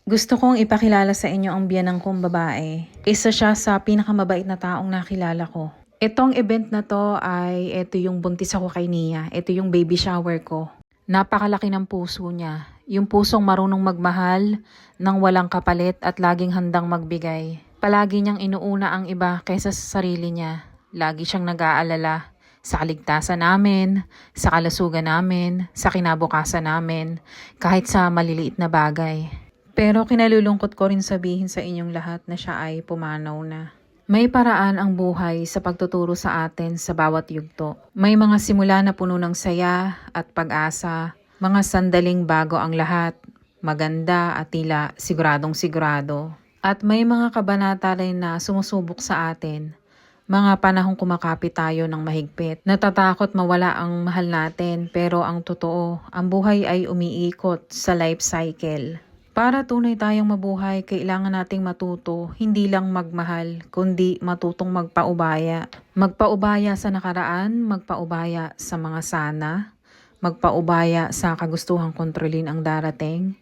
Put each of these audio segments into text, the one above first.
Gusto kong ipakilala sa inyo ang biyanang kong babae. Isa siya sa pinakamabait na taong nakilala ko. Itong event na to ay ito yung buntis ako kay Nia. Ito yung baby shower ko. Napakalaki ng puso niya. Yung pusong marunong magmahal, nang walang kapalit at laging handang magbigay. Palagi niyang inuuna ang iba kaysa sa sarili niya. Lagi siyang nag-aalala sa kaligtasan namin, sa kalusugan namin, sa kinabukasan namin, kahit sa maliliit na bagay. Pero kinalulungkot ko rin sabihin sa inyong lahat na siya ay pumanaw na. May paraan ang buhay sa pagtuturo sa atin sa bawat yugto. May mga simula na puno ng saya at pag-asa, mga sandaling bago ang lahat, maganda at tila siguradong sigurado. At may mga kabanata rin na sumusubok sa atin, mga panahong kumakapit tayo ng mahigpit. Natatakot mawala ang mahal natin pero ang totoo, ang buhay ay umiikot sa life cycle. Para tunay tayong mabuhay, kailangan nating matuto, hindi lang magmahal, kundi matutong magpaubaya. Magpaubaya sa nakaraan, magpaubaya sa mga sana, magpaubaya sa kagustuhang kontrolin ang darating.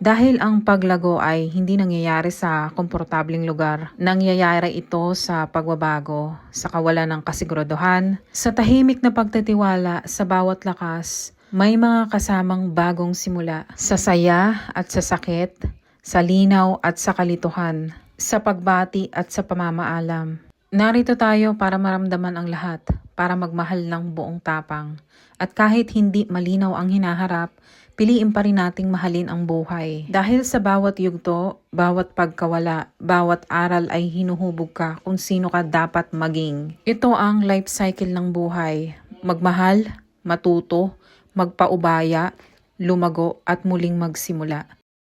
Dahil ang paglago ay hindi nangyayari sa komportableng lugar. Nangyayari ito sa pagbabago, sa kawalan ng kasiguraduhan, sa tahimik na pagtitiwala sa bawat lakas. May mga kasamang bagong simula sa saya at sa sakit, sa linaw at sa kalituhan, sa pagbati at sa pamamaalam. Narito tayo para maramdaman ang lahat, para magmahal ng buong tapang. At kahit hindi malinaw ang hinaharap, piliin pa rin nating mahalin ang buhay. Dahil sa bawat yugto, bawat pagkawala, bawat aral ay hinuhubog ka kung sino ka dapat maging. Ito ang life cycle ng buhay. Magmahal, matuto, magpaubaya, lumago at muling magsimula.